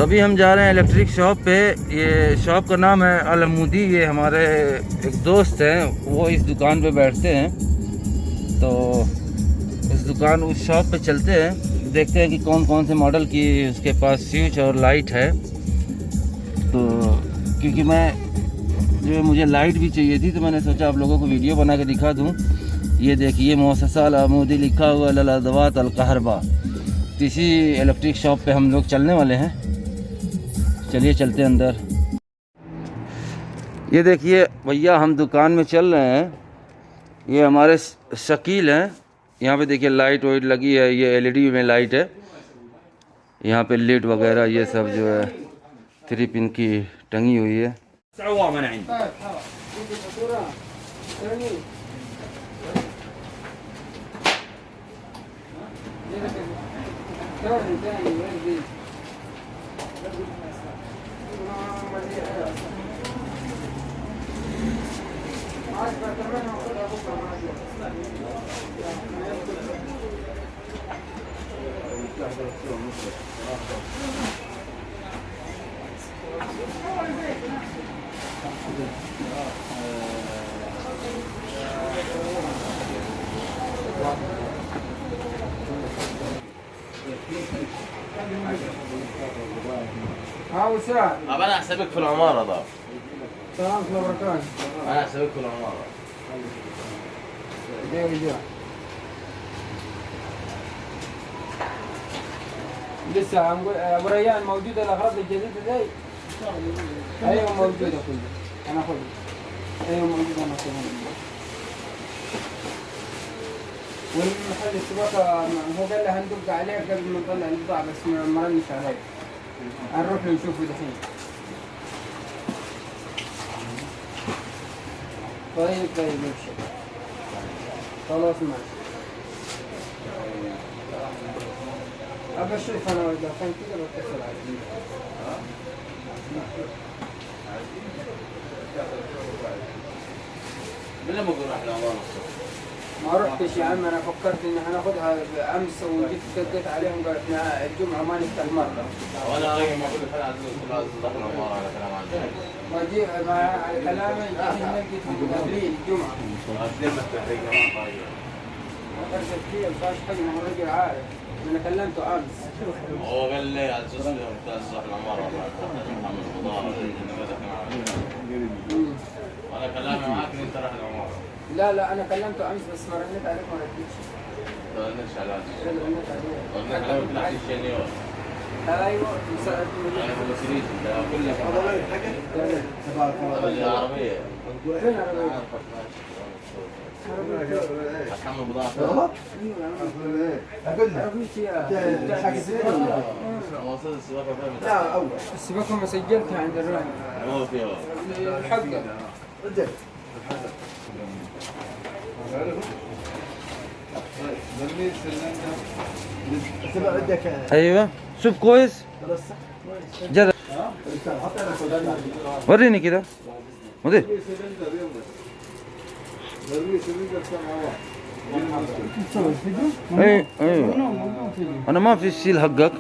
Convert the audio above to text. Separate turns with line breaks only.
अभी हम जा रहे हैं इलेक्ट्रिक शॉप पे। ये शॉप का नाम है अल-अमूदी। ये हमारे एक दोस्त हैं, वो इस दुकान पे बैठते हैं। तो उस शॉप पे चलते हैं, देखते हैं कि कौन कौन से मॉडल की उसके पास स्विच और लाइट है। तो क्योंकि मुझे लाइट भी चाहिए थी, तो मैंने सोचा आप लोगों को वीडियो बना के दिखा दूं। ये देखिए, मुअस्ससा अल-अमूदी लिखा हुआ लल-अदवात अल-कहरबा। इसी इलेक्ट्रिक शॉप पे हम लोग चलने वाले हैं। चलिए चलते हैं अंदर। ये देखिए भैया, हम दुकान में चल रहे हैं। ये हमारे शकील हैं। यहाँ पे देखिए लाइट वाइट लगी है, ये एलईडी में लाइट है। यहाँ पे लीड वगैरह ये सब जो है 3 पिन की टंगी हुई है।
ها وسام.
طب انا احسبك في العماره ده.
سلام ورحمة الله وبركاته.
انا احسبك في العماره.
دقيقة. لسه ابو ريان موجودة الاغراض الجديدة دي؟ ايوه موجودة كلها. انا اخذها. ايوه موجودة انا اخذها. والمحل السباقة هو قال لي هندق عليه قبل ما نطلع البضاعة، بس ما ردش علي. هنروح نشوفه دحين. طيب ابشر. خلاص ماشي. ابشرك انا واذا كان كذا بتصل عليك.
من لما بقول راح العماره الصبح؟
ما رحتش يا عم، انا فكرت ان هناخدها امس وجيت دقيت عليهم قالت الجمعه ما نفتح مره.
وانا رايح ما كل حد عايز دخل العماره على كلام عنك.
ما جي على كلامي جيت نلقيت قبلين الجمعه.
ليه ما تحرق جماعه طيب؟
ما قدرت فيه ما حاجه، ما هو الراجل عارف. انا كلمته امس.
هو قال لي على اساس تروح العماره محمد خضار وانا كلامي معاك ان انت رايح العماره.
لا انا كلمته امس بس ما رنيت عليك ما ردتش.
ما رنيتش عليك.
رنيت عليك.
قلنا كلامك تحت الشنيور.
ايوه
ايوه سريت كل حاجه. العربيه.
فين العربيه؟
هتحمل بضاعه.
اقول لك
مواصلات السواقه فيها. لا
اول السباقه ما سجلتها عند الراجل.
هو فيها
الحقه.
ايوه شوف كويس. جرب وريني كده مدير. ايوه انا ما في الشيل حقك.